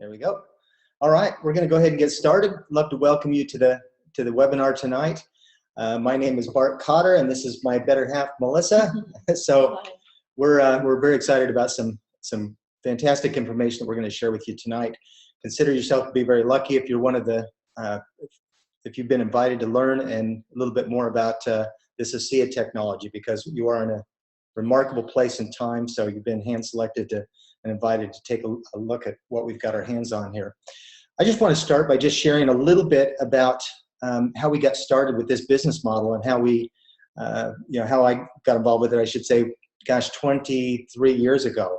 There we go. All right, we're going to go ahead and get started. Love to welcome you to the webinar tonight. My name is Bart Kotter, and this is my better half, Melissa. So we're very excited about some fantastic information that we're going to share with you tonight. Consider yourself to be very lucky if you're one of the if you've been invited to learn and a little bit more about this ASEA technology, because you are in a remarkable place and time. So you've been hand selected and invited to take a look at what we've got our hands on here. I just want to start by just sharing a little bit about how we got started with this business model and how we, how I got involved with it, I should say, gosh, 23 years ago.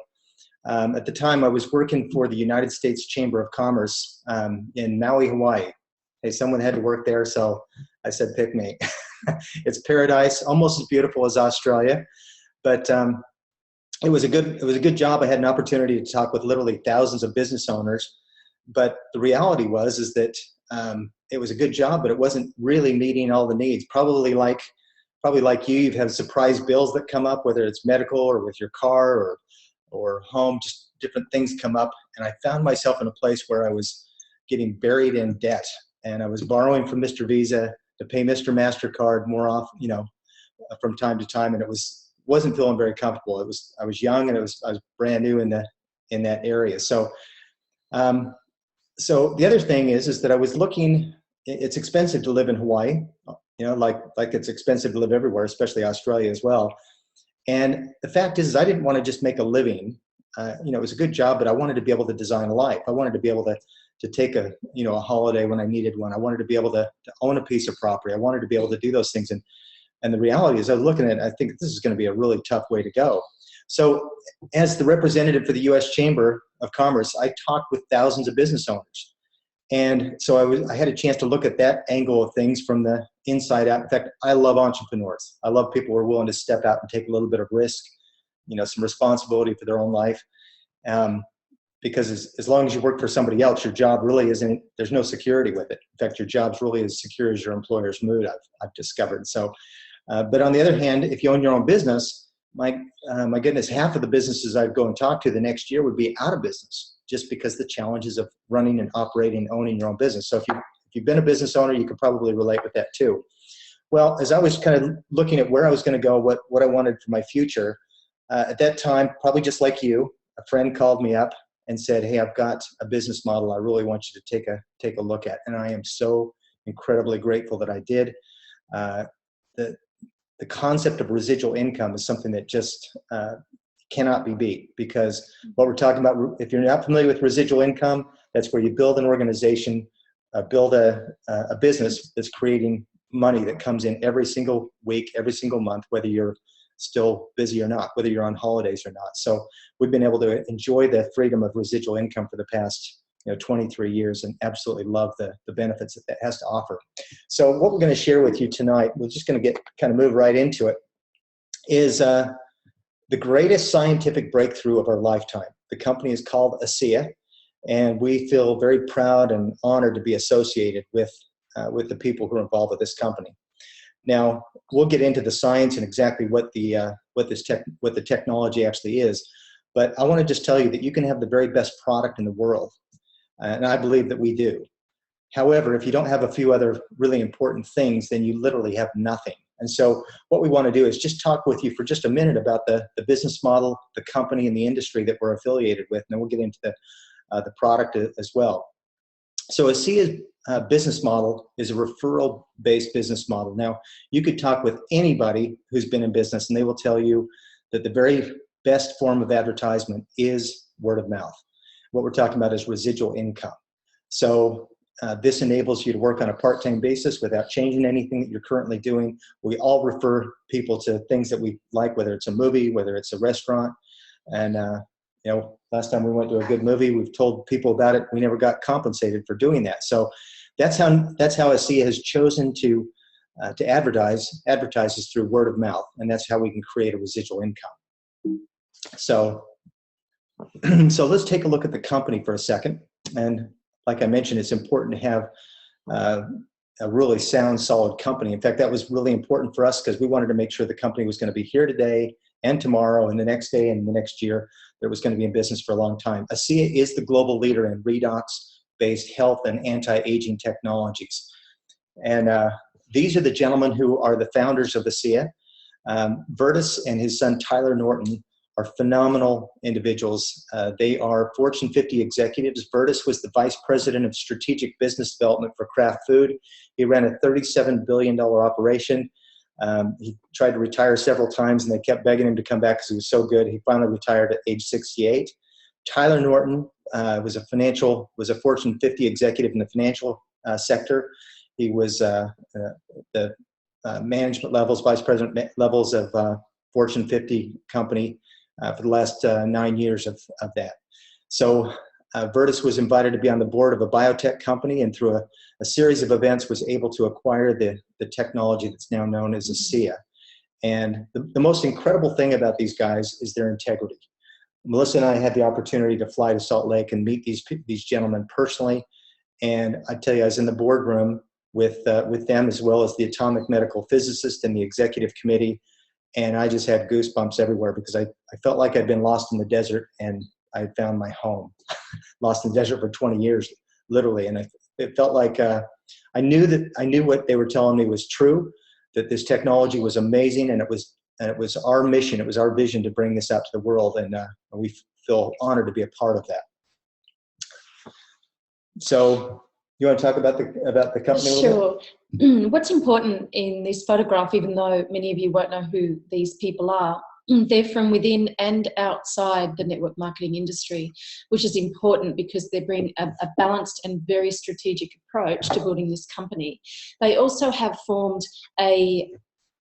At the time, I was working for the United States Chamber of Commerce in Maui, Hawaii. Hey, someone had to work there, so I said, pick me. It's paradise, almost as beautiful as Australia, but it was a good job. I had an opportunity to talk with literally thousands of business owners, but the reality is that it was a good job, but it wasn't really meeting all the needs. Probably like you've had surprise bills that come up, whether it's medical or with your car or home, just different things come up. And I found myself in a place where I was getting buried in debt, and I was borrowing from Mr. Visa to pay Mr. MasterCard more often, from time to time, and it wasn't feeling very comfortable. I was young, and I was brand new in that area. So so the other thing is that I was looking. It's expensive to live in Hawaii, like it's expensive to live everywhere, especially Australia as well. And the fact is I didn't want to just make a living. It was a good job, but I wanted to be able to design a life. I wanted to be able to take a holiday when I needed one. I wanted to be able to own a piece of property. I wanted to be able to do those things. And the reality is I was looking at it, I think this is going to be a really tough way to go. So as the representative for the U.S. Chamber of Commerce, I talked with thousands of business owners. And so I had a chance to look at that angle of things from the inside out. In fact, I love entrepreneurs. I love people who are willing to step out and take a little bit of risk, some responsibility for their own life. Because as long as you work for somebody else, your job really isn't, there's no security with it. In fact, your job's really as secure as your employer's mood, I've discovered. So, but on the other hand, if you own your own business, my goodness, half of the businesses I'd go and talk to the next year would be out of business, just because the challenges of running and operating, owning your own business. So if you've been a business owner, you could probably relate with that too. Well, as I was kind of looking at where I was going to go, what I wanted for my future, at that time, probably just like you, a friend called me up and said, hey, I've got a business model I really want you to take a look at. And I am so incredibly grateful that I did. The concept of residual income is something that just cannot be beat, because what we're talking about, if you're not familiar with residual income, that's where you build an organization, build a business that's creating money that comes in every single week, every single month, whether you're still busy or not, whether you're on holidays or not. So we've been able to enjoy the freedom of residual income for the past 23 years, and absolutely love the benefits that has to offer. So what we're going to share with you tonight, we're just going to move right into it, is the greatest scientific breakthrough of our lifetime. The company is called ASEA, and we feel very proud and honored to be associated with the people who are involved with this company. Now, we'll get into the science and exactly what the technology actually is, but I want to just tell you that you can have the very best product in the world, and I believe that we do. However, if you don't have a few other really important things, then you literally have nothing. And so what we want to do is just talk with you for just a minute about the business model, the company, and the industry that we're affiliated with, and then we'll get into the product as well. So ASEA's business model is a referral-based business model. Now, you could talk with anybody who's been in business, and they will tell you that the very best form of advertisement is word of mouth. What we're talking about is residual income. So this enables you to work on a part-time basis without changing anything that you're currently doing. We all refer people to things that we like, whether it's a movie, whether it's a restaurant. And last time we went to a good movie, we've told people about it. We never got compensated for doing that. So that's how ASEA has chosen to advertise is through word of mouth, and that's how we can create a residual income. So let's take a look at the company for a second. And like I mentioned, it's important to have a really sound, solid company. In fact, that was really important for us because we wanted to make sure the company was going to be here today and tomorrow and the next day and the next year that was going to be in business for a long time. ASEA is the global leader in redox-based health and anti-aging technologies. And these are the gentlemen who are the founders of ASEA. Vertus and his son Tyler Norton are phenomenal individuals. They are Fortune 50 executives. Vertus was the vice president of strategic business development for Kraft Food. He ran a $37 billion operation. He tried to retire several times, and they kept begging him to come back because he was so good. He finally retired at age 68. Tyler Norton was a Fortune 50 executive in the financial sector. He was the management levels, vice president levels of Fortune 50 company for the last 9 years of that. So Vertus was invited to be on the board of a biotech company, and through a series of events was able to acquire the technology that's now known as ASEA. And the most incredible thing about these guys is their integrity. Melissa and I had the opportunity to fly to Salt Lake and meet these gentlemen personally. And I tell you, I was in the boardroom with them, as well as the atomic medical physicist and the executive committee. And I just had goosebumps everywhere because I felt like I'd been lost in the desert and I had found my home. Lost in the desert for 20 years, literally. And it felt like I knew what they were telling me was true, that this technology was amazing, and it was our mission, it was our vision to bring this out to the world, and we feel honored to be a part of that. So you want to talk about the company a little bit? Sure. What's important in this photograph, even though many of you won't know who these people are, they're from within and outside the network marketing industry, which is important because they bring a balanced and very strategic approach to building this company. They also have formed a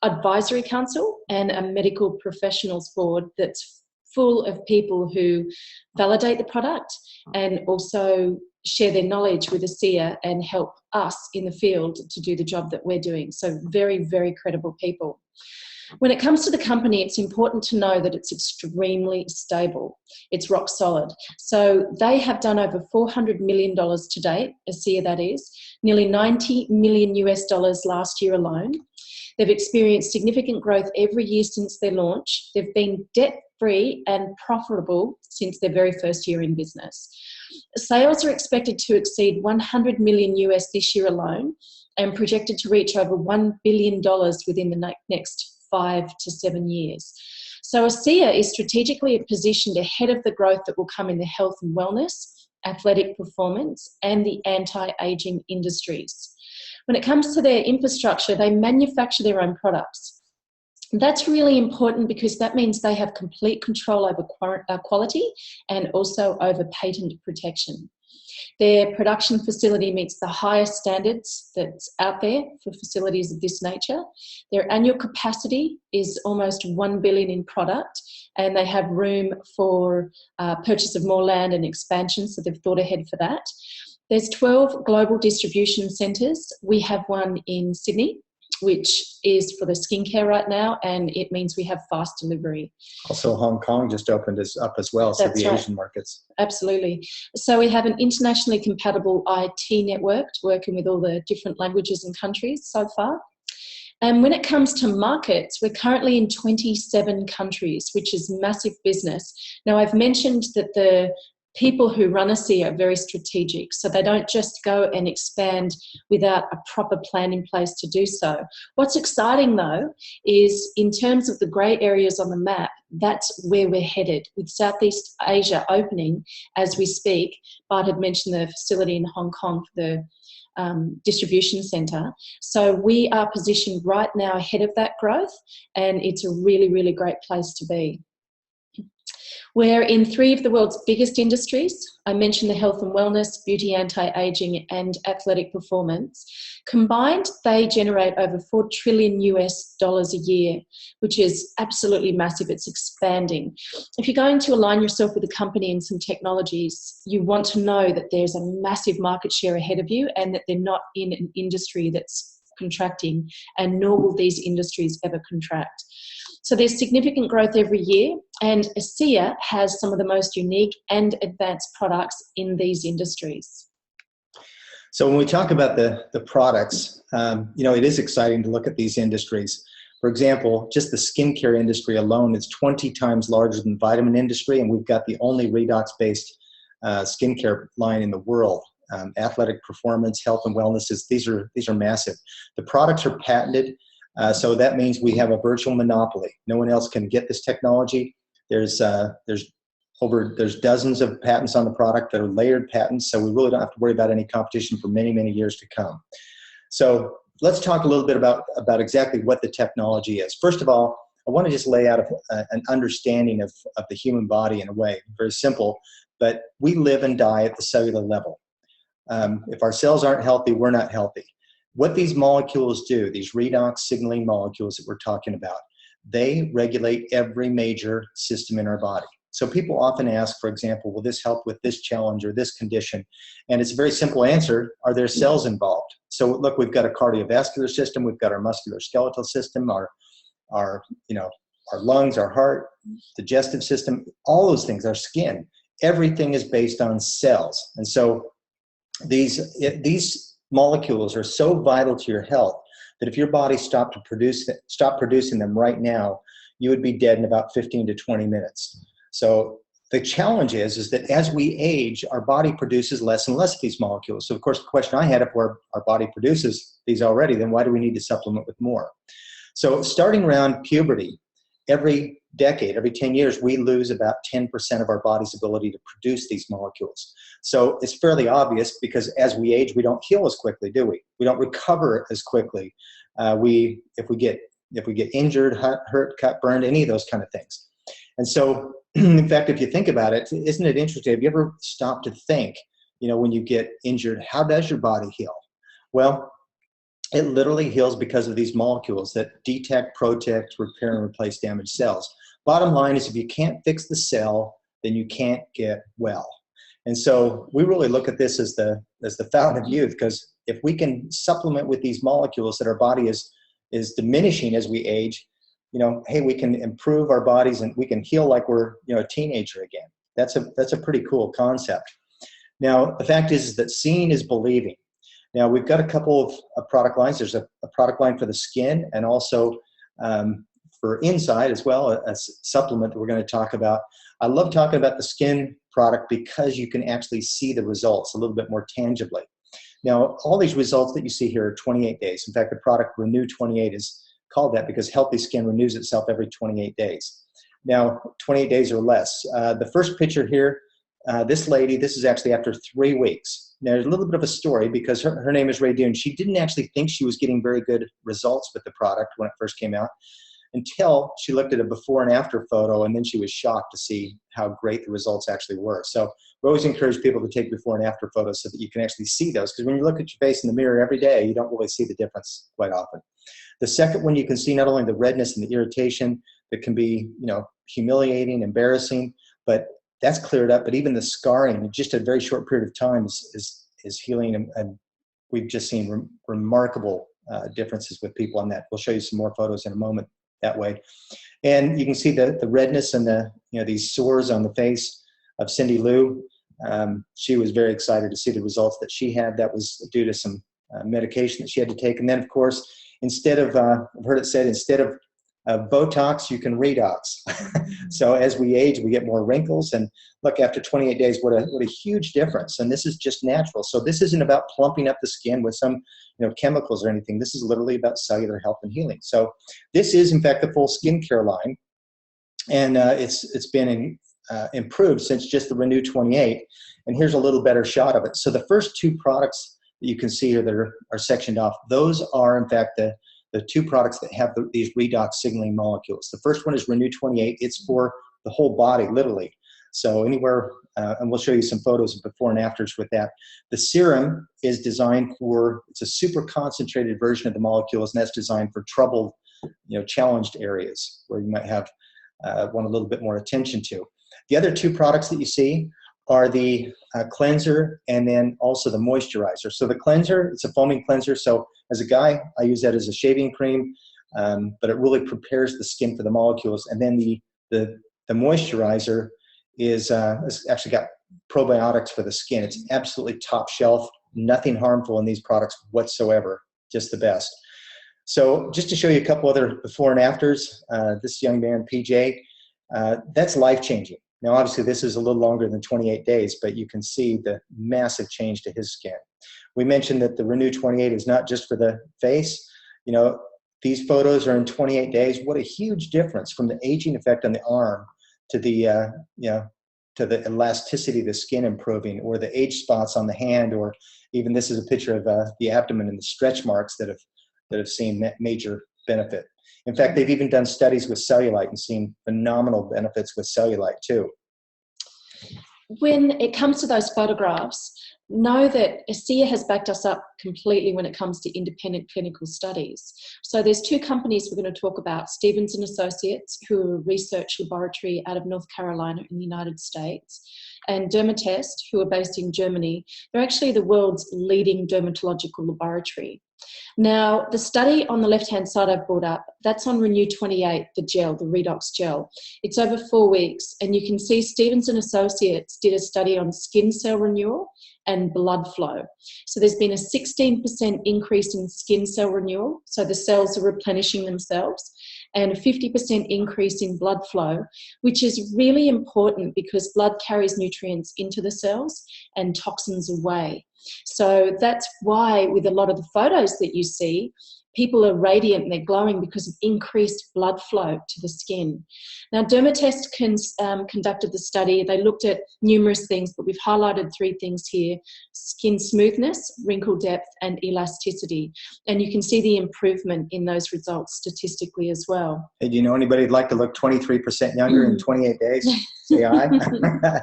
advisory council and a medical professionals board that's full of people who validate the product and also share their knowledge with ASEA and help us in the field to do the job that we're doing. So very, very credible people. When it comes to the company, it's important to know that it's extremely stable. It's rock solid. So they have done over $400 million to date, ASEA that is, nearly $90 million US last year alone. They've experienced significant growth every year since their launch. They've been debt-free and profitable since their very first year in business. Sales are expected to exceed $100 million US this year alone and projected to reach over $1 billion within the next 5 to 7 years. So ASEA is strategically positioned ahead of the growth that will come in the health and wellness, athletic performance, and the anti-aging industries. When it comes to their infrastructure, they manufacture their own products. That's really important because that means they have complete control over quality and also over patent protection. Their production facility meets the highest standards that's out there for facilities of this nature. Their annual capacity is almost $1 billion in product, and they have room for purchase of more land and expansion, so they've thought ahead for that. There's 12 global distribution centres. We have one in Sydney, which is for the skincare right now, and it means we have fast delivery. Also, Hong Kong just opened us up as well, so the Asian markets. Absolutely. So we have an internationally compatible IT network working with all the different languages and countries so far. And when it comes to markets, we're currently in 27 countries, which is massive business. Now, I've mentioned that the people who run ASEA are very strategic, so they don't just go and expand without a proper plan in place to do so. What's exciting though is in terms of the grey areas on the map, that's where we're headed, with Southeast Asia opening as we speak. Bart had mentioned the facility in Hong Kong for the distribution centre. So we are positioned right now ahead of that growth, and it's a really, really great place to be. We're in 3 of the world's biggest industries. I mentioned the health and wellness, beauty, anti-aging, and athletic performance. Combined, they generate over $4 trillion US a year, which is absolutely massive. It's expanding. If you're going to align yourself with a company and some technologies, you want to know that there's a massive market share ahead of you and that they're not in an industry that's contracting, and nor will these industries ever contract. So there's significant growth every year, and ASEA has some of the most unique and advanced products in these industries. So when we talk about the products, you know, it is exciting to look at these industries. For example, just the skincare industry alone is 20 times larger than the vitamin industry, and we've got the only redox-based skincare line in the world. Athletic performance, health and wellness, these are massive. The products are patented, so that means we have a virtual monopoly. No one else can get this technology. There's dozens of patents on the product that are layered patents, so we really don't have to worry about any competition for many, many years to come. So let's talk a little bit about exactly what the technology is. First of all, I want to just lay out an understanding of the human body in a way, very simple, but we live and die at the cellular level. If our cells aren't healthy, we're not healthy. What these molecules do, these redox signaling molecules that we're talking about, they regulate every major system in our body. So people often ask, for example, will this help with this challenge or this condition? And it's a very simple answer. Are there cells involved? So look, we've got a cardiovascular system, we've got our musculoskeletal system, our lungs, our heart, digestive system, all those things, our skin, everything is based on cells. And so these molecules are so vital to your health that if your body stopped producing them right now, you would be dead in about 15 to 20 minutes. So the challenge is that as we age, our body produces less and less of these molecules. So of course, the question I had, if our body produces these already, then why do we need to supplement with more? So starting around puberty, every decade, every 10 years, we lose about 10% of our body's ability to produce these molecules. So it's fairly obvious because as we age, we don't heal as quickly, do we? We don't recover as quickly. If we get injured, hurt, cut, burned, any of those kind of things. And so, in fact, if you think about it, isn't it interesting? Have you ever stopped to think, when you get injured, how does your body heal? Well, it literally heals because of these molecules that detect, protect, repair, and replace damaged cells. Bottom line is if you can't fix the cell, then you can't get well. And so we really look at this as the fountain of youth, because if we can supplement with these molecules that our body is diminishing as we age, hey, we can improve our bodies and we can heal like we're a teenager again. That's a pretty cool concept. Now, the fact is that seeing is believing. Now, we've got a couple of product lines. There's a product line for the skin and also for inside as well, a supplement that we're going to talk about. I love talking about the skin product because you can actually see the results a little bit more tangibly. Now, all these results that you see here are 28 days. In fact, the product Renew 28 is called that because healthy skin renews itself every 28 days. Now, 28 days or less. The first picture here, this lady, this is actually after 3 weeks. Now, there's a little bit of a story because her name is Ray Dune. She didn't actually think she was getting very good results with the product when it first came out until she looked at a before and after photo, and then she was shocked to see how great the results actually were. So we always encourage people to take before and after photos so that you can actually see those, because when you look at your face in the mirror every day, you don't really see the difference quite often. The second one, you can see not only the redness and the irritation that can be, humiliating, embarrassing, but that's cleared up. But even the scarring in just a very short period of time is healing, and we've just seen remarkable differences with people on that. We'll show you some more photos in a moment that way. And you can see the redness and these sores on the face of Cindy Lou. She was very excited to see the results that she had. That was due to some medication that she had to take. And then, of course, instead of, I've heard it said, instead of Botox, you can Redox. So as we age, we get more wrinkles. And look, after 28 days, what a huge difference. And this is just natural. So this isn't about plumping up the skin with some chemicals or anything. This is literally about cellular health and healing. So this is, in fact, the full skincare line. And it's been improved since just the Renew 28. And here's a little better shot of it. So the first 2 products that you can see here that are sectioned off, those are, in fact, the 2 products that have these redox signaling molecules. The first one is Renew 28. It's for the whole body, literally. So anywhere, and we'll show you some photos of before and afters with that. The serum is designed it's a super concentrated version of the molecules, and that's designed for troubled, challenged areas where you might have want a little bit more attention to. The other 2 products that you see are the cleanser and then also the moisturizer. So the cleanser, it's a foaming cleanser. So as a guy, I use that as a shaving cream, but it really prepares the skin for the molecules. And then the moisturizer is actually got probiotics for the skin. It's absolutely top shelf, nothing harmful in these products whatsoever, just the best. So just to show you a couple other before and afters, this young man, PJ, that's life-changing. Now, obviously, this is a little longer than 28 days, but you can see the massive change to his skin. We mentioned that the Renew 28 is not just for the face. You know, these photos are in 28 days. What a huge difference from the aging effect on the arm to the, to the elasticity of the skin improving, or the age spots on the hand, or even this is a picture of the abdomen and the stretch marks that have seen that major benefit. In fact, they've even done studies with cellulite and seen phenomenal benefits with cellulite too. When it comes to those photographs, know that ASEA has backed us up completely when it comes to independent clinical studies. So there's two companies we're going to talk about, Stevens & Associates, who are a research laboratory out of North Carolina in the United States, and Dermatest, who are based in Germany. They're actually the world's leading dermatological laboratory. Now, the study on the left-hand side I've brought up, that's on Renew 28, the gel, the Redox gel. It's over 4 weeks, and you can see Stevens & Associates did a study on skin cell renewal and blood flow. So there's been a 16% increase in skin cell renewal, so the cells are replenishing themselves, and a 50% increase in blood flow, which is really important because blood carries nutrients into the cells and toxins away. So that's why with a lot of the photos that you see, people are radiant and they're glowing because of increased blood flow to the skin. Now, Dermatest conducted the study. They looked at numerous things, but we've highlighted 3 things here: skin smoothness, wrinkle depth, and elasticity. And you can see the improvement in those results statistically as well. Hey, do you know anybody who'd like to look 23% younger in 28 days? Say aye.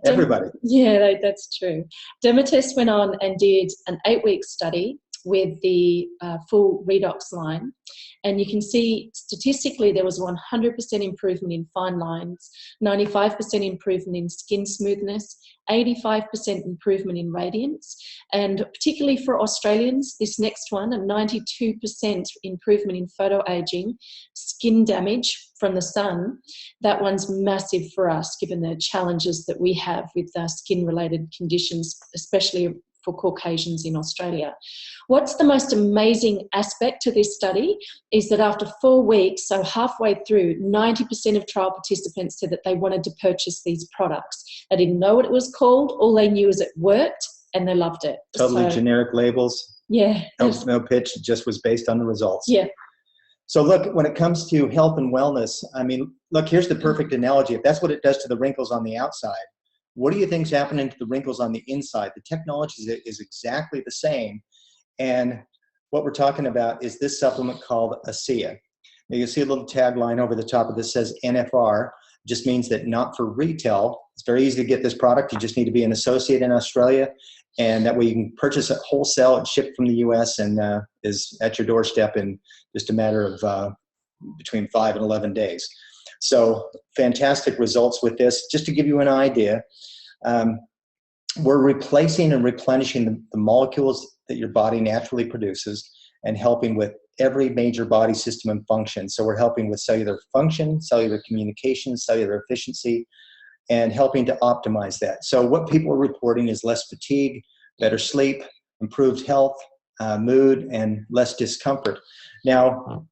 Everybody. Yeah, that's true. Dermatest went on and did an 8-week study with the full Redox line, and you can see statistically there was 100% improvement in fine lines, 95% improvement in skin smoothness, 85% improvement in radiance, and particularly for Australians, this next one, a 92% improvement in photoaging, skin damage from the sun. That one's massive for us, given the challenges that we have with skin-related conditions, especially for Caucasians in Australia. What's the most amazing aspect to this study is that after 4 weeks, so halfway through, 90% of trial participants said that they wanted to purchase these products. They didn't know what it was called. All they knew is it worked and they loved it. Totally generic labels. Yeah. No pitch, it just was based on the results. Yeah. So look, when it comes to health and wellness, I mean, look, here's the perfect analogy. If that's what it does to the wrinkles on the outside, what do you think's happening to the wrinkles on the inside? The technology is exactly the same. And what we're talking about is this supplement called ASEA. Now you'll see a little tagline over the top of this says NFR, just means that not for retail. It's very easy to get this product. You just need to be an associate in Australia, and that way you can purchase it wholesale and shipped from the US, and is at your doorstep in just a matter of between 5 and 11 days. So fantastic results with this. Just to give you an idea, we're replacing and replenishing the molecules that your body naturally produces and helping with every major body system and function. So we're helping with cellular function, cellular communication, cellular efficiency, and helping to optimize that. So what people are reporting is less fatigue, better sleep, improved health, mood, and less discomfort. Now,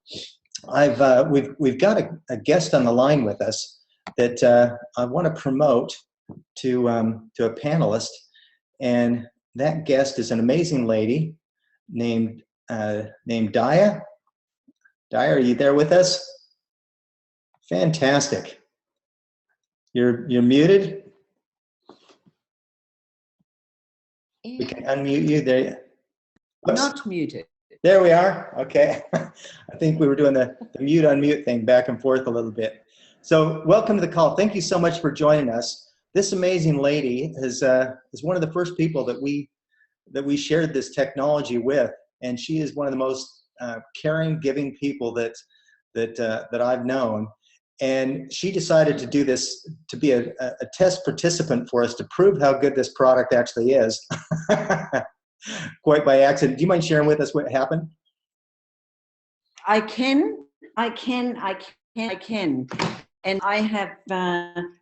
we've got a guest on the line with us that I want to promote to a panelist, and that guest is an amazing lady named Daja. Daja, are you there with us? Fantastic. You're muted. We can unmute you there. Not muted. There we are. Okay. I think we were doing the mute unmute thing back and forth a little bit. So welcome to the call. Thank you so much for joining us. This amazing lady is one of the first people that we shared this technology with, and she is one of the most caring, giving people that I've known. And she decided to do this, to be a test participant for us to prove how good this product actually is. Quite by accident. Do you mind sharing with us what happened? I can. And I have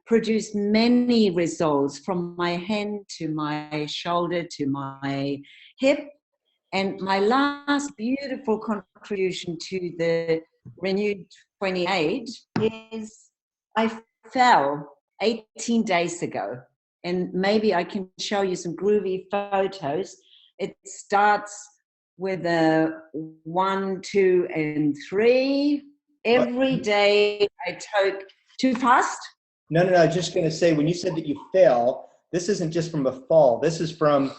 produced many results from my hand to my shoulder to my hip. And my last beautiful contribution to the Renewed 28 is I fell 18 days ago. And maybe I can show you some groovy photos. It starts with a 1, 2, and 3. Every day I took too fast. No. I was just going to say, when you said that you fell, this isn't just from a fall. This is from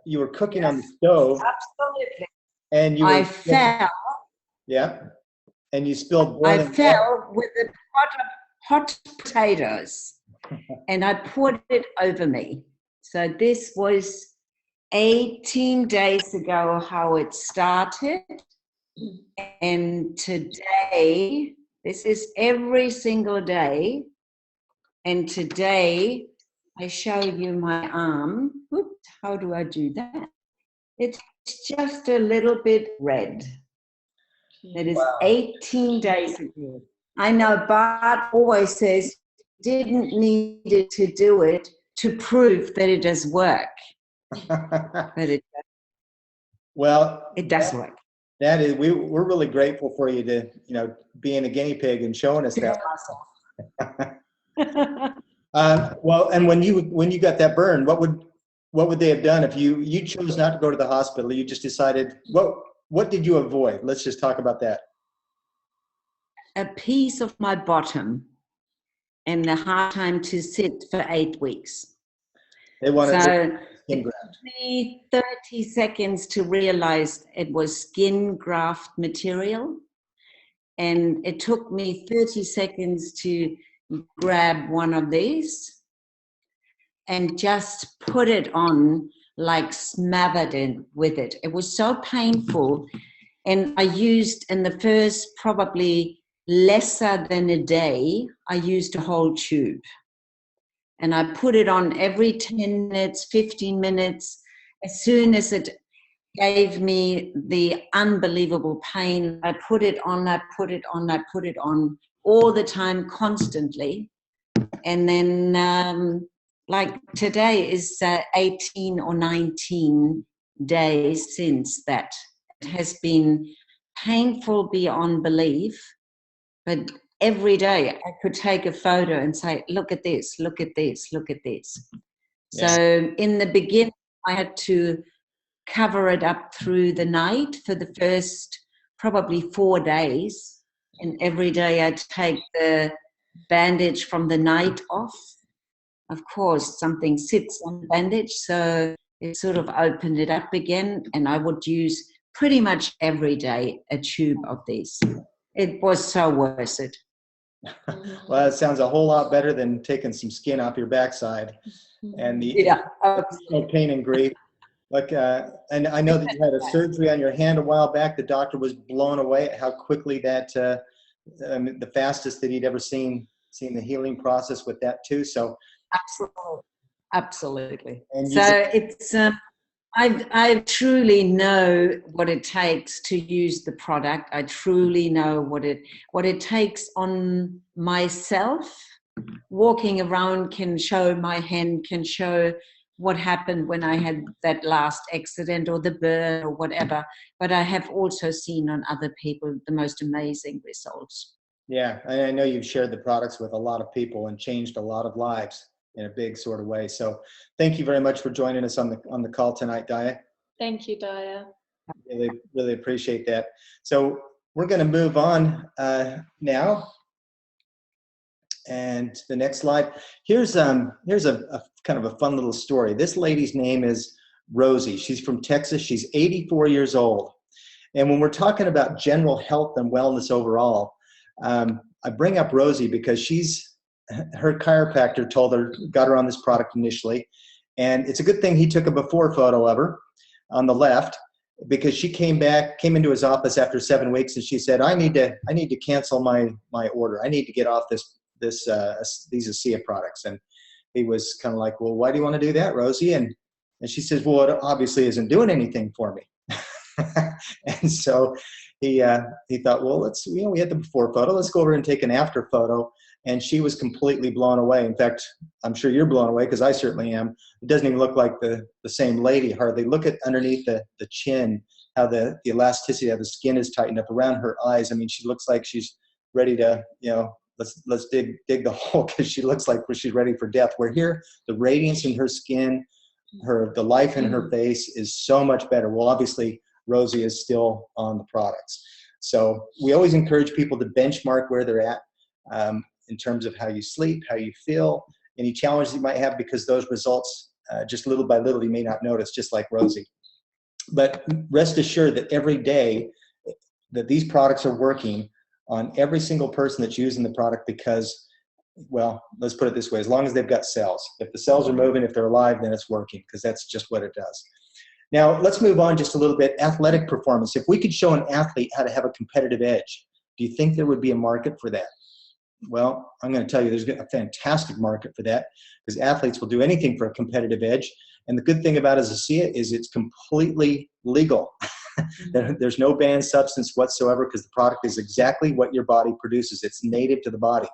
you were cooking on the stove. Absolutely. And I fell. Yeah. And you spilled I boiling fell with a pot of hot potatoes, and I poured it over me. So this was 18 days ago how it started. And today, this is every single day. And today, I show you my arm. Oops, how do I do that? It's just a little bit red. That is 18 days ago. I know Bart always says, didn't need it to do it to prove that it does work. But it does. Well, It does work. That is, we're really grateful for you to, being a guinea pig and showing us that. Well, and when you got that burn, what would they have done if you chose not to go to the hospital? You just decided, what did you avoid? Let's just talk about that. A piece of my bottom and the hard time to sit for 8 weeks. They wanted so skin it graft. took me 30 seconds to realize it was skin graft material. And it took me 30 seconds to grab one of these and just put it on, like smothered in with it. It was so painful. And I used, in the first probably lesser than a day, I used a whole tube. And I put it on every 10 minutes, 15 minutes. As soon as it gave me the unbelievable pain, I put it on, I put it on, I put it on all the time, constantly. And then like today is 18 or 19 days since that. It has been painful beyond belief, but every day I could take a photo and say, look at this, look at this, look at this. Yes. So in the beginning, I had to cover it up through the night for the first probably 4 days. And every day I'd take the bandage from the night off. Of course, something sits on the bandage, so it sort of opened it up again. And I would use pretty much every day a tube of these. It was so worth it. Well, it sounds a whole lot better than taking some skin off your backside and the pain and grief. Like, and I know that you had a surgery on your hand a while back. The doctor was blown away at how quickly that, the fastest that he'd ever seen the healing process with that too. So absolutely. And so it's, I truly know what it takes to use the product. I truly know what it takes on myself. Walking around can show my hand, can show what happened when I had that last accident or the burn or whatever. But I have also seen on other people the most amazing results. Yeah, I know you've shared the products with a lot of people and changed a lot of lives in a big sort of way. So thank you very much for joining us on the call tonight, Daja. Thank you, Daja. Really appreciate that. So we're going to move on now. And the next slide. Here's a kind of a fun little story. This lady's name is Rosie. She's from Texas. She's 84 years old. And when we're talking about general health and wellness overall, I bring up Rosie because her chiropractor got her on this product initially. And it's a good thing he took a before photo of her on the left, because she came into his office after 7 weeks and she said, I need to cancel my order. I need to get off these ASEA products. And he was kind of like, well, why do you want to do that, Rosie? And she says, well, it obviously isn't doing anything for me. And so he thought, well, we had the before photo. Let's go over and take an after photo. and she was completely blown away. In fact, I'm sure you're blown away, because I certainly am. It doesn't even look like the same lady hardly. Look at underneath the chin, how the elasticity of the skin is tightened up around her eyes. I mean, she looks like she's ready to, let's dig the hole, because she looks like she's ready for death. Where here, the radiance in her skin, the life in her face is so much better. Well, obviously, Rosie is still on the products. So we always encourage people to benchmark where they're at in terms of how you sleep, how you feel, any challenges you might have, because those results, just little by little, you may not notice, just like Rosie. But rest assured that every day that these products are working on every single person that's using the product, because, well, let's put it this way, as long as they've got cells. If the cells are moving, if they're alive, then it's working, because that's just what it does. Now, let's move on just a little bit. Athletic performance. If we could show an athlete how to have a competitive edge, do you think there would be a market for that? Well, I'm going to tell you there's a fantastic market for that, because athletes will do anything for a competitive edge. And the good thing about ASEA is it's completely legal. There's no banned substance whatsoever, because the product is exactly what your body produces. It's native to the body.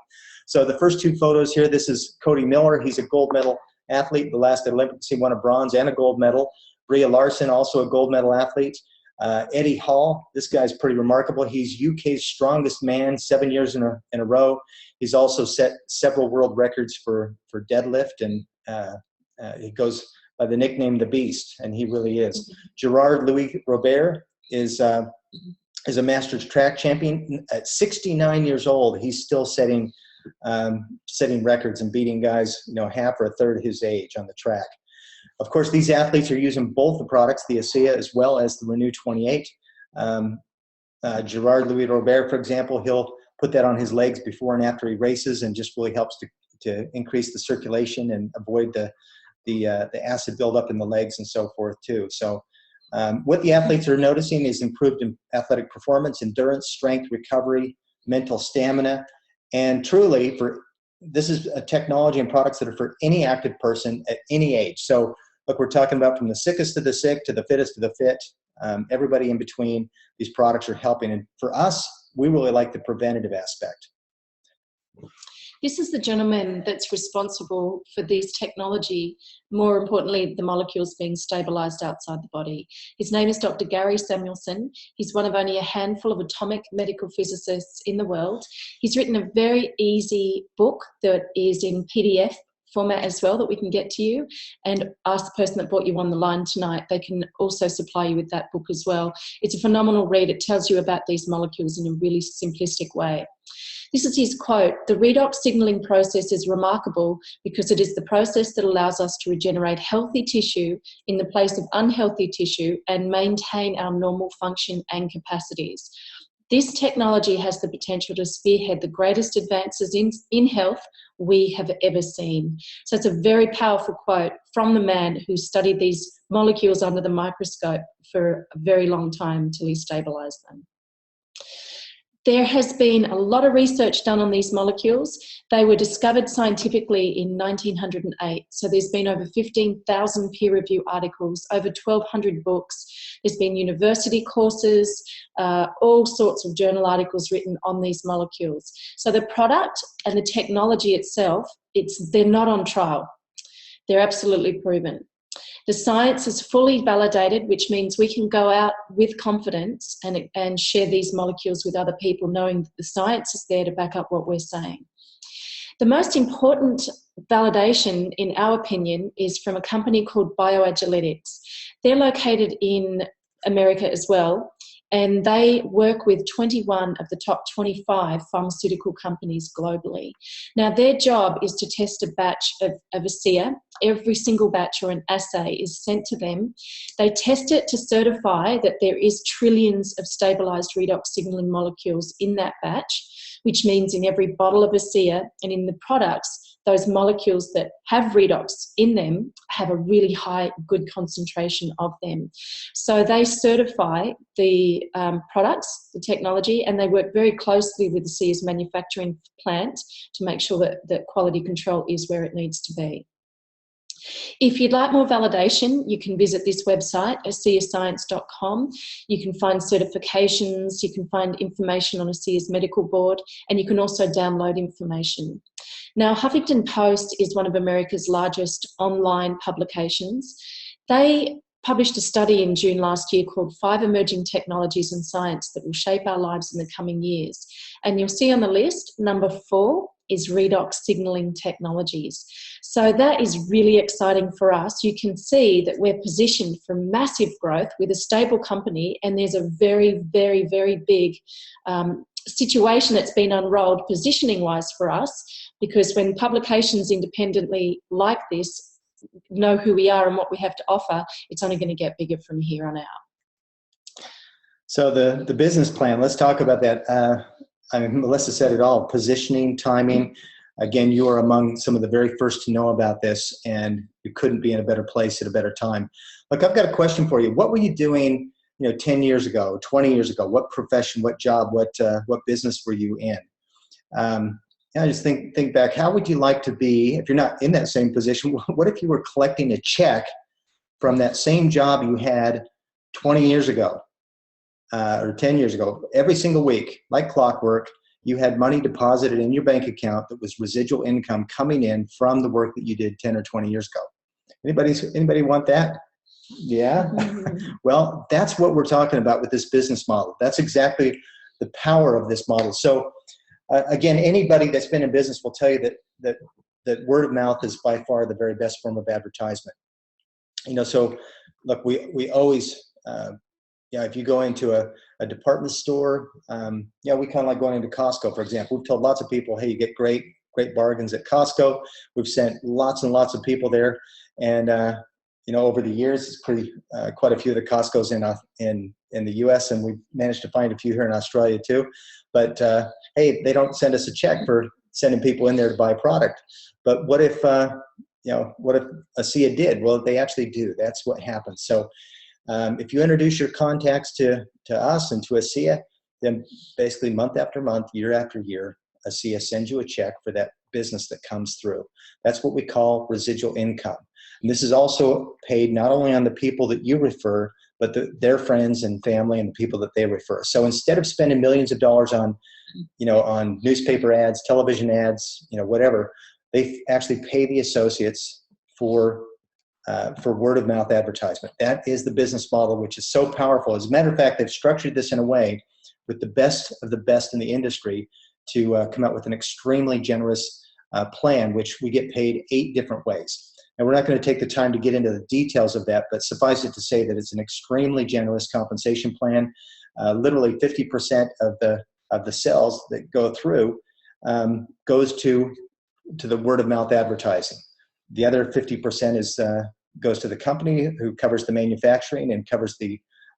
So the first two photos here, this is Cody Miller. He's a gold medal athlete. The last Olympics, he won a bronze and a gold medal. Bria Larson, also a gold medal athlete. Eddie Hall, this guy's pretty remarkable. He's UK's strongest man 7 years in a row. He's also set several world records for deadlift, and he goes by the nickname The Beast, and he really is. Gerard Louis Robert is a Masters track champion. At 69 years old, he's still setting records and beating guys, half or a third of his age on the track. Of course, these athletes are using both the products, the ASEA as well as the Renew 28. Gerard Louis Robert, for example, he'll put that on his legs before and after he races, and just really helps to increase the circulation and avoid the acid buildup in the legs and so forth too. So what the athletes are noticing is improved in athletic performance, endurance, strength, recovery, mental stamina, and truly, this is a technology and products that are for any active person at any age. So look, we're talking about from the sickest to the sick to the fittest to the fit, everybody in between. These products are helping. And for us, we really like the preventative aspect. This is the gentleman that's responsible for this technology, more importantly, the molecules being stabilized outside the body. His name is Dr. Gary Samuelson. He's one of only a handful of atomic medical physicists in the world. He's written a very easy book that is in PDF format as well, that we can get to you, and ask the person that brought you on the line tonight. They can also supply you with that book as well. It's a phenomenal read. It tells you about these molecules in a really simplistic way. This is his quote: "The redox signaling process is remarkable because it is the process that allows us to regenerate healthy tissue in the place of unhealthy tissue and maintain our normal function and capacities. This technology has the potential to spearhead the greatest advances in health we have ever seen." So it's a very powerful quote from the man who studied these molecules under the microscope for a very long time until he stabilized them. There has been a lot of research done on these molecules. They were discovered scientifically in 1908. So there's been over 15,000 peer review articles, over 1,200 books. There's been university courses, all sorts of journal articles written on these molecules. So the product and the technology itself, they're not on trial. They're absolutely proven. The science is fully validated, which means we can go out with confidence and share these molecules with other people, knowing that the science is there to back up what we're saying. The most important validation, in our opinion, is from a company called Bioagiletics. They're located in America as well, and they work with 21 of the top 25 pharmaceutical companies globally. Now, their job is to test a batch of ASEA. Every single batch or an assay is sent to them. They test it to certify that there is trillions of stabilized redox signaling molecules in that batch, which means in every bottle of ASEA and in the products, those molecules that have redox in them have a really high, good concentration of them. So they certify the products, the technology, and they work very closely with ASEA's manufacturing plant to make sure that quality control is where it needs to be. If you'd like more validation, you can visit this website, aseascience.com. You can find certifications, you can find information on ASEA's medical board, and you can also download information. Now, Huffington Post is one of America's largest online publications. They published a study in June last year called 5 Emerging Technologies in Science that will shape our lives in the coming years. And you'll see on the list, number 4 is Redox signaling technologies. So that is really exciting for us. You can see that we're positioned for massive growth with a stable company, and there's a very, very, very big situation that's been unrolled positioning-wise for us, because when publications independently like this know who we are and what we have to offer, it's only going to get bigger from here on out. So the business plan, let's talk about that. I mean, Melissa said it all, positioning, timing. Again, you are among some of the very first to know about this, and you couldn't be in a better place at a better time. Look, I've got a question for you. What were you doing, 10 years ago, 20 years ago? What profession, what job, what business were you in? I just think back, how would you like to be, if you're not in that same position, what if you were collecting a check from that same job you had 20 years ago or 10 years ago? Every single week, like clockwork, you had money deposited in your bank account that was residual income coming in from the work that you did 10 or 20 years ago. Anybody want that? Yeah? Well, that's what we're talking about with this business model. That's exactly the power of this model. So again, anybody that's been in business will tell you that word of mouth is by far the very best form of advertisement. So look, we always, if you go into a department store, we kind of like going into Costco, for example. We've told lots of people, hey, you get great bargains at Costco. We've sent lots and lots of people there, and over the years, it's quite a few of the Costco's in the U.S., and we've managed to find a few here in Australia too. But hey, they don't send us a check for sending people in there to buy a product. But what if what if ASEA did? Well, they actually do. That's what happens. So if you introduce your contacts to us and to ASEA, then basically month after month, year after year, ASEA sends you a check for that business that comes through. That's what we call residual income. And this is also paid not only on the people that you refer, but their friends and family and the people that they refer. So instead of spending millions of dollars on newspaper ads, television ads, whatever, they actually pay the associates for word of mouth advertisement. That is the business model, which is so powerful. As a matter of fact, they've structured this in a way with the best of the best in the industry to come out with an extremely generous plan, which we get paid 8 different ways. And we're not going to take the time to get into the details of that, but suffice it to say that it's an extremely generous compensation plan. Literally 50% of the sales that go through goes to the word of mouth advertising. The other 50% goes to the company, who covers the manufacturing and covers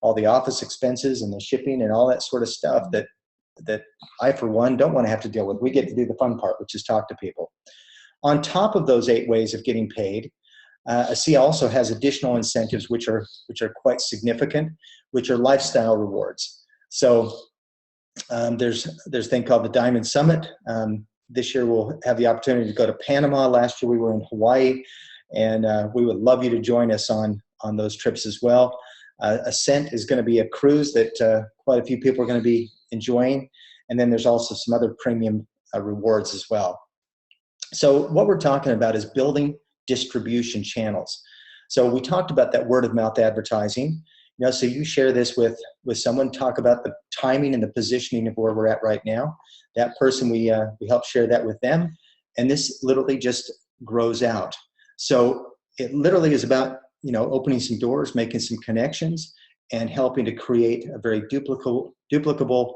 all the office expenses and the shipping and all that sort of stuff that I, for one, don't want to have to deal with. We get to do the fun part, which is talk to people. On top of those 8 ways of getting paid, ASEA also has additional incentives which are quite significant, which are lifestyle rewards. So there's a thing called the Diamond Summit. This year we'll have the opportunity to go to Panama. Last year we were in Hawaii, and we would love you to join us on those trips as well. Ascent is going to be a cruise that quite a few people are going to be enjoying, and then there's also some other premium rewards as well. So what we're talking about is building distribution channels. So we talked about that word of mouth advertising. So you share this with someone, talk about the timing and the positioning of where we're at right now. That person, we help share that with them, and this literally just grows out. So it literally is about opening some doors, making some connections, and helping to create a very duplicable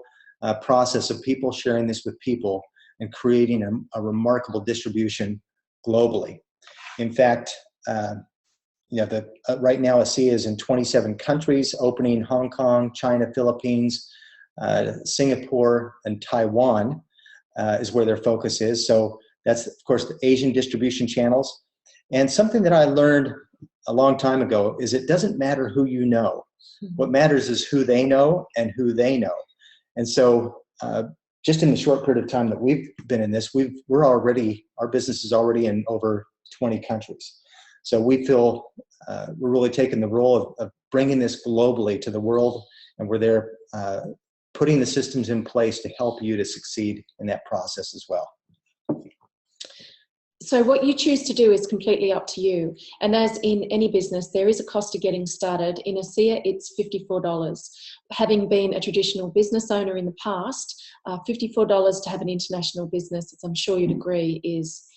process of people sharing this with people and creating a remarkable distribution globally. In fact, right now ASEA is in 27 countries, opening Hong Kong, China, Philippines, Singapore, and Taiwan is where their focus is. So that's, of course, the Asian distribution channels. And something that I learned a long time ago is it doesn't matter who you know. What matters is who they know and who they know. And so just in the short period of time that we've been in this, our business is already in over 20 countries. So we feel we're really taking the role of bringing this globally to the world, and we're there putting the systems in place to help you to succeed in that process as well. So what you choose to do is completely up to you. And as in any business, there is a cost of getting started. In ASEA, it's $54. Having been a traditional business owner in the past, $54 to have an international business, as I'm sure you'd agree, is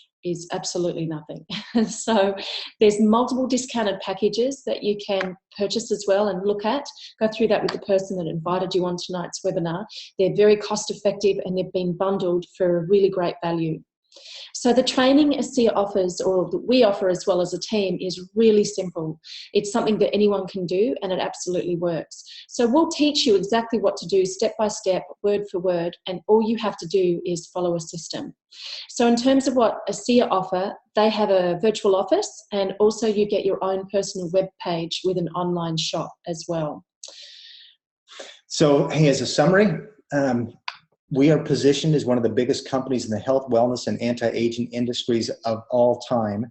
absolutely nothing. So there's multiple discounted packages that you can purchase as well and look at. Go through that with the person that invited you on tonight's webinar. They're very cost effective and they've been bundled for a really great value. So the training ASEA offers, or that we offer as well as a team, is really simple. It's something that anyone can do and it absolutely works. So we'll teach you exactly what to do step by step, word for word, and all you have to do is follow a system. So in terms of what ASEA offer, they have a virtual office, and also you get your own personal web page with an online shop as well. So hey, as a summary, we are positioned as one of the biggest companies in the health, wellness, and anti-aging industries of all time.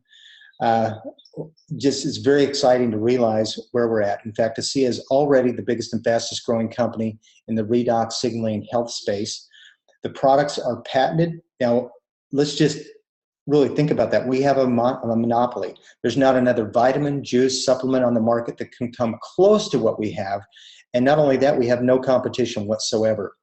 Just it's very exciting to realize where we're at. In fact, ASEA is already the biggest and fastest growing company in the redox signaling health space. The products are patented. Now, let's just really think about that. We have a monopoly. There's not another vitamin, juice, supplement on the market that can come close to what we have. And not only that, we have no competition whatsoever.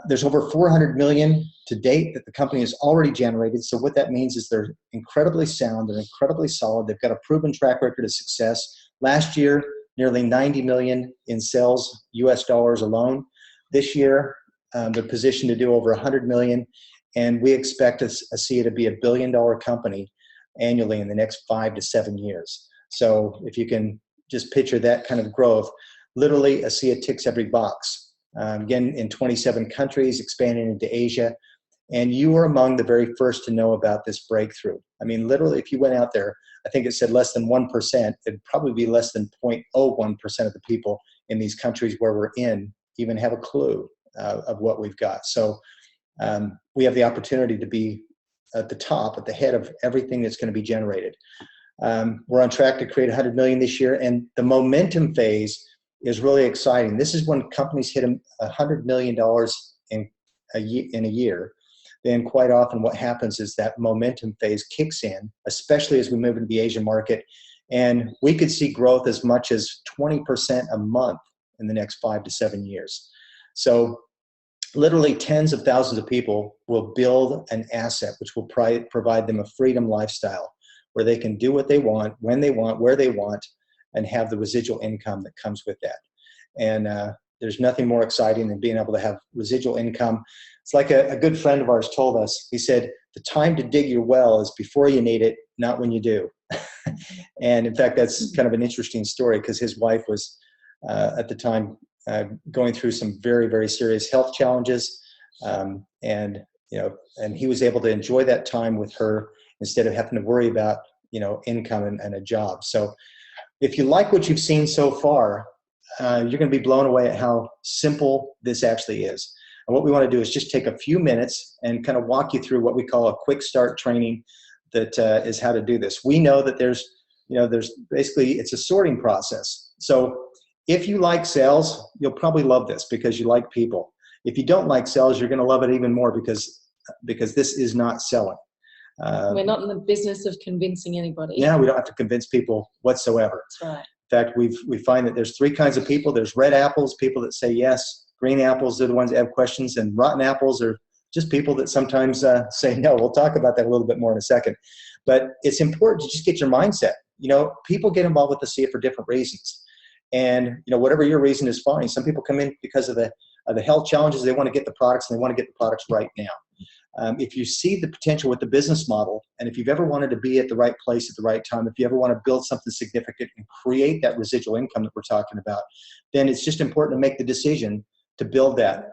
There's over 400 million to date that the company has already generated. So what that means is they're incredibly sound, they're incredibly solid. They've got a proven track record of success. Last year, nearly 90 million in sales, US dollars alone. This year, they're positioned to do over 100 million. And we expect ASEA to be $1 billion company annually in the next 5 to 7 years. So if you can just picture that kind of growth, literally ASEA ticks every box. Again, in 27 countries, expanding into Asia. And you were among the very first to know about this breakthrough. I mean, literally, if you went out there, I think it said less than 1%, it'd probably be less than 0.01% of the people in these countries where we're in even have a clue of what we've got. So we have the opportunity to be at the top, at the head of everything that's going to be generated. We're on track to create 100 million this year, and the momentum phase is really exciting. This is when companies hit $100 million in a year. Then quite often what happens is that momentum phase kicks in, especially as we move into the Asian market. And we could see growth as much as 20% a month in the next 5 to 7 years. So literally tens of thousands of people will build an asset which will provide them a freedom lifestyle where they can do what they want, when they want, where they want, and have the residual income that comes with that. And there's nothing more exciting than being able to have residual income. It's like a good friend of ours told us. He said, the time to dig your well is before you need it, not when you do. And in fact, that's kind of an interesting story because his wife was at the time going through some very, very serious health challenges. And he was able to enjoy that time with her instead of having to worry about, income and a job. So if you like what you've seen so far, you're going to be blown away at how simple this actually is. And what we want to do is just take a few minutes and kind of walk you through what we call a quick start training that is how to do this. We know that there's basically, it's a sorting process. So if you like sales, you'll probably love this because you like people. If you don't like sales, you're going to love it even more because this is not selling. We're not in the business of convincing anybody. Yeah, we don't have to convince people whatsoever. That's right. In fact, we find that there's 3 kinds of people. There's red apples, people that say yes. Green apples are the ones that have questions. And rotten apples are just people that sometimes say no. We'll talk about that a little bit more in a second. But it's important to just get your mindset. People get involved with ASEA for different reasons. And, whatever your reason is fine. Some people come in because of the health challenges. They want to get the products, and they want to get the products right now. If you see the potential with the business model, and if you've ever wanted to be at the right place at the right time, if you ever want to build something significant and create that residual income that we're talking about, then it's just important to make the decision to build that.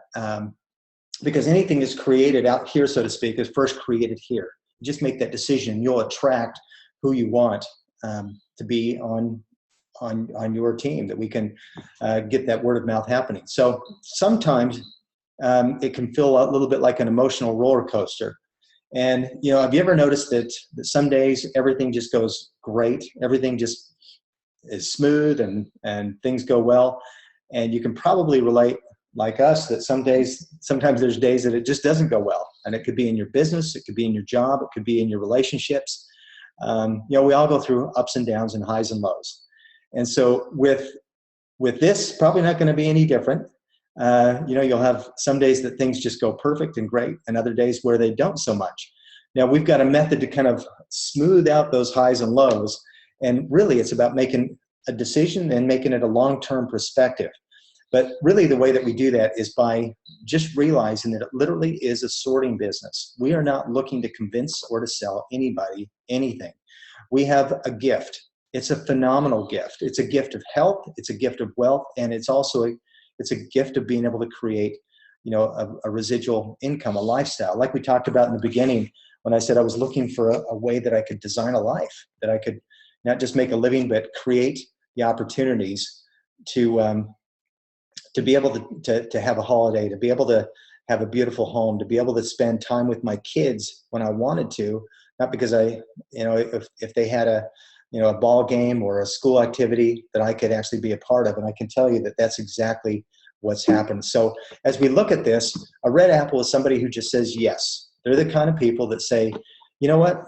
Because anything that's created out here, so to speak, is first created here. You just make that decision. You'll attract who you want to be on your team, that we can get that word of mouth happening. So sometimes it can feel a little bit like an emotional roller coaster. And, you know, have you ever noticed that some days everything just goes great? Everything just is smooth and things go well. And you can probably relate, like us, that sometimes there's days that it just doesn't go well. And it could be in your business, it could be in your job, it could be in your relationships. You know, we all go through ups and downs and highs and lows. And so with this, probably not going to be any different. You know, you'll have some days that things just go perfect and great, and other days where they don't so much. Now, we've got a method to kind of smooth out those highs and lows. And really, it's about making a decision and making it a long-term perspective. But really, the way that we do that is by just realizing that it literally is a sorting business. We are not looking to convince or to sell anybody anything. We have a gift. It's a phenomenal gift. It's a gift of health. It's a gift of wealth. And it's also it's a gift of being able to create, you know, a residual income, a lifestyle. Like we talked about in the beginning, when I said I was looking for a way that I could design a life, that I could not just make a living, but create the opportunities to be able to have a holiday, to be able to have a beautiful home, to be able to spend time with my kids when I wanted to, not because you know, if they had a ball game or a school activity that I could actually be a part of. And I can tell you that that's exactly what's happened. So as we look at this, a red apple is somebody who just says yes. They're the kind of people that say, you know what,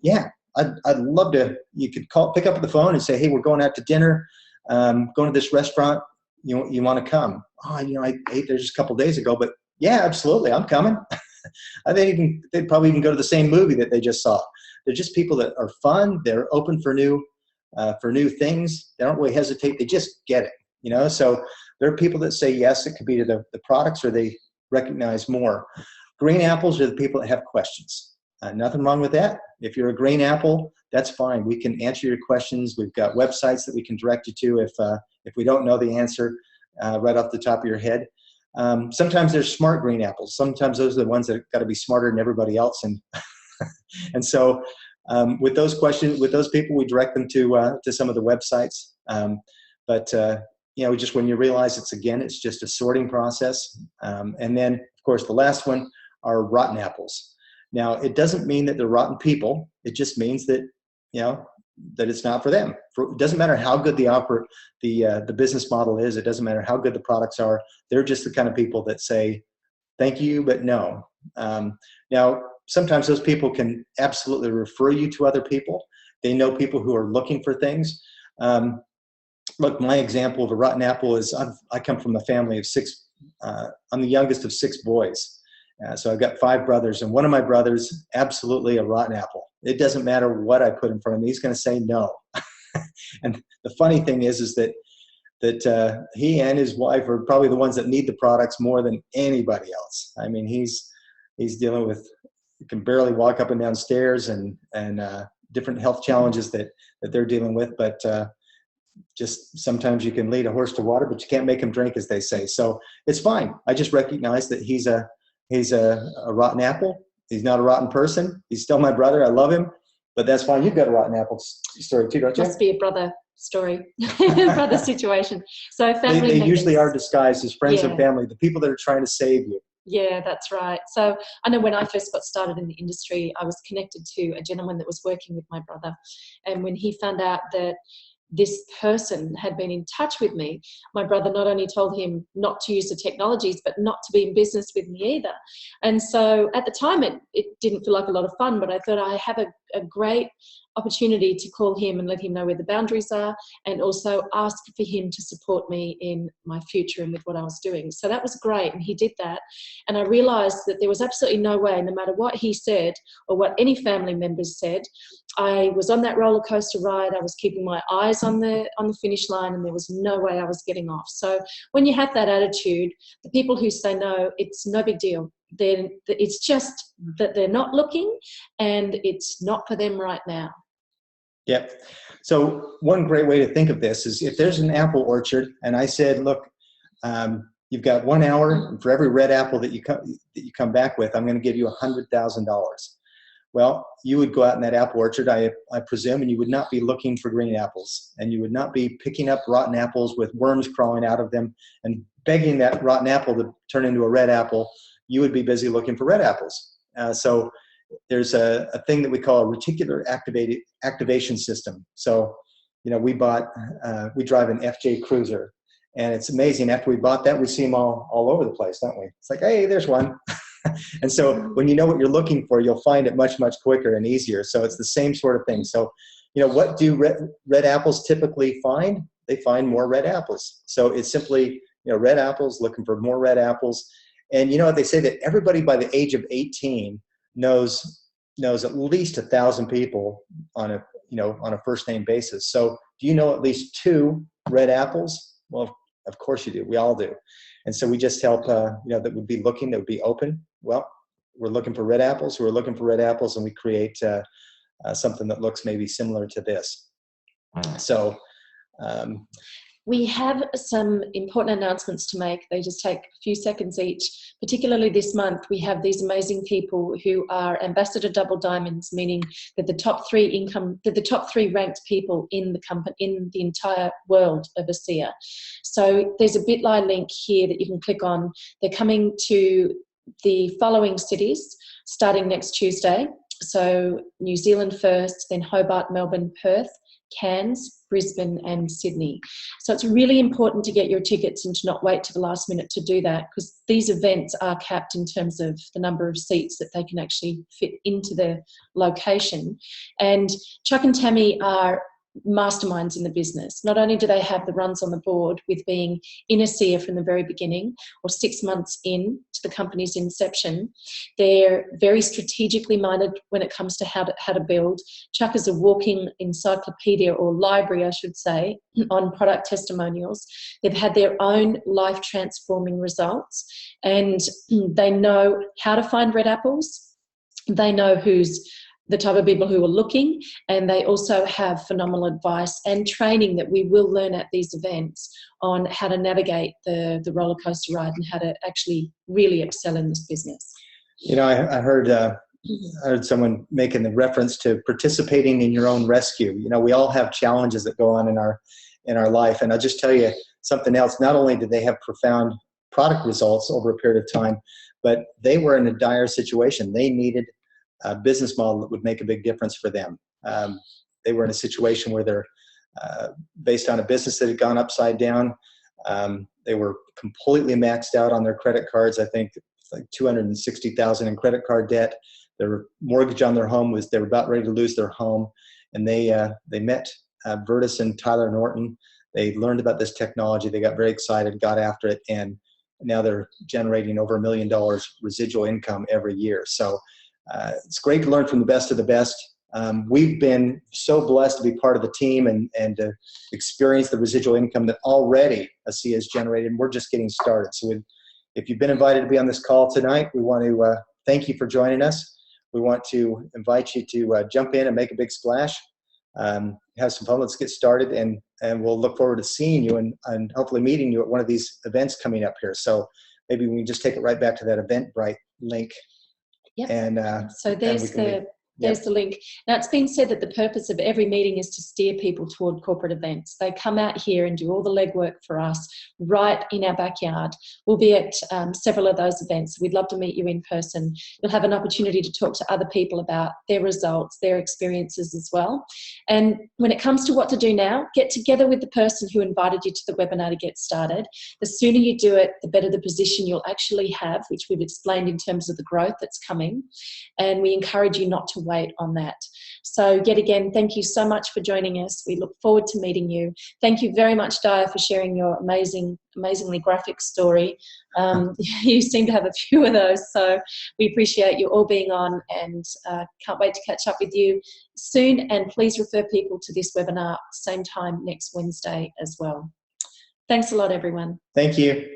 yeah, I'd love to. You could pick up the phone and say, hey, we're going out to dinner, going to this restaurant. You want to come? Oh, you know, I ate there just a couple days ago, but yeah, absolutely, I'm coming. They'd probably even go to the same movie that they just saw. They're just people that are fun. They're open for new things. They don't really hesitate. They just get it, you know. So there are people that say yes. It could be to the products, or they recognize more. Green apples are the people that have questions. Nothing wrong with that. If you're a green apple, that's fine. We can answer your questions. We've got websites that we can direct you to if we don't know the answer right off the top of your head. Sometimes there's smart green apples. Sometimes those are the ones that got to be smarter than everybody else. And so with those questions, with those people, we direct them to some of the websites. But you know, just when you realize it's just a sorting process. And then, of course, the last one are rotten apples. Now, it doesn't mean that they're rotten people. It just means that, you know, that it's not for them. It doesn't matter how good the business model is. It doesn't matter how good the products are. They're just the kind of people that say, thank you, but no. Now, sometimes those people can absolutely refer you to other people. They know people who are looking for things. Look, my example of a rotten apple is I come from a family of 6. I'm the youngest of 6 boys. So I've got 5 brothers, and one of my brothers, absolutely a rotten apple. It doesn't matter what I put in front of him. He's going to say no. And the funny thing is that he and his wife are probably the ones that need the products more than anybody else. I mean, he's dealing with, can barely walk up and down stairs and different health challenges that they're dealing with. But just sometimes you can lead a horse to water, but you can't make him drink, as they say. So it's fine. I just recognize that he's a rotten apple. He's not a rotten person. He's still my brother. I love him, but that's fine. You've got a rotten apple story too, don't you? Must be a brother story, brother situation. So family. They usually are disguised as friends and family, the people that are trying to save you. Yeah, that's right. So I know when I first got started in the industry, I was connected to a gentleman that was working with my brother. And when he found out that this person had been in touch with me, my brother not only told him not to use the technologies, but not to be in business with me either. And so at the time, it didn't feel like a lot of fun, but I thought I have a great opportunity to call him and let him know where the boundaries are, and also ask for him to support me in my future and with what I was doing. So that was great, and he did that. And I realized that there was absolutely no way, no matter what he said or what any family members said, I was on that roller coaster ride. I was keeping my eyes on the finish line, and there was no way I was getting off. So when you have that attitude, the people who say no, it's no big deal. Then it's just that they're not looking, and it's not for them right now. Yep. So one great way to think of this is if there's an apple orchard, and I said, look, you've got 1 hour, and for every red apple that you come back with, I'm going to give you $100,000. Well, you would go out in that apple orchard, I presume, and you would not be looking for green apples, and you would not be picking up rotten apples with worms crawling out of them and begging that rotten apple to turn into a red apple. You would be busy looking for red apples. So there's a thing that we call a reticular activation system. So, we drive an FJ Cruiser, and it's amazing. After we bought that, we see them all over the place, don't we? It's like, hey, there's one. And so when you know what you're looking for, you'll find it much, much quicker and easier. So it's the same sort of thing. So, what do red apples typically find? They find more red apples. So it's simply, red apples, looking for more red apples. And they say that everybody by the age of 18 knows at least 1,000 people on a first name basis. So do you know at least 2 red apples? Well, of course you do. We all do. And so we just help, that would be looking, that would be open. Well, we're looking for red apples. We're looking for red apples, and we create something that looks maybe similar to this. So we have some important announcements to make. They just take a few seconds each. Particularly this month, we have these amazing people who are Ambassador Double Diamonds, meaning that the top 3 ranked people in the company, in the entire world of ASEA. So there's a Bitly link here that you can click on. They're coming to the following cities starting next Tuesday. So New Zealand first, then Hobart, Melbourne, Perth, Cairns, Brisbane and Sydney. So it's really important to get your tickets and to not wait to the last minute to do that, because these events are capped in terms of the number of seats that they can actually fit into the location. And Chuck and Tammy are masterminds in the business. Not only do they have the runs on the board with being in ASEA from the very beginning, or 6 months in to the company's inception, they're very strategically minded when it comes to how to build. Chuck is a walking encyclopedia, or library I should say, on product testimonials. They've had their own life transforming results, and they know how to find red apples. They know who's the type of people who are looking, and they also have phenomenal advice and training that we will learn at these events on how to navigate the roller coaster ride and how to actually really excel in this business. I heard someone making the reference to participating in your own rescue. We all have challenges that go on in our life, and I'll just tell you something else. Not only did they have profound product results over a period of time, but they were in a dire situation. They needed a business model that would make a big difference for them. They were in a situation where they're based on a business that had gone upside down. They were completely maxed out on their credit cards. I think it's like $260,000 in credit card debt. Their mortgage on their home they were about ready to lose their home. And they met Vertus and Tyler Norton. They learned about this technology. They got very excited, got after it, and now they're generating over $1 million residual income every year. So it's great to learn from the best of the best. We've been so blessed to be part of the team and to experience the residual income that already ASEA has generated. We're just getting started. So if you've been invited to be on this call tonight, we want to thank you for joining us. We want to invite you to jump in and make a big splash. Have some fun. Let's get started, and we'll look forward to seeing you and hopefully meeting you at one of these events coming up here. So maybe we can just take it right back to that Eventbrite link. Yep. And so there's the link. Now, it's been said that the purpose of every meeting is to steer people toward corporate events. They come out here and do all the legwork for us right in our backyard. We'll be at several of those events. We'd love to meet you in person. You'll have an opportunity to talk to other people about their results, their experiences as well. And when it comes to what to do now, get together with the person who invited you to the webinar to get started. The sooner you do it, the better the position you'll actually have, which we've explained in terms of the growth that's coming. And we encourage you not to wait on that. So yet again, thank you so much for joining us. We look forward to meeting you. Thank you very much, Daja, for sharing your amazingly graphic story. You seem to have a few of those, so we appreciate you all being on, and can't wait to catch up with you soon. And please refer people to this webinar same time next Wednesday as well. Thanks a lot, everyone. thank you.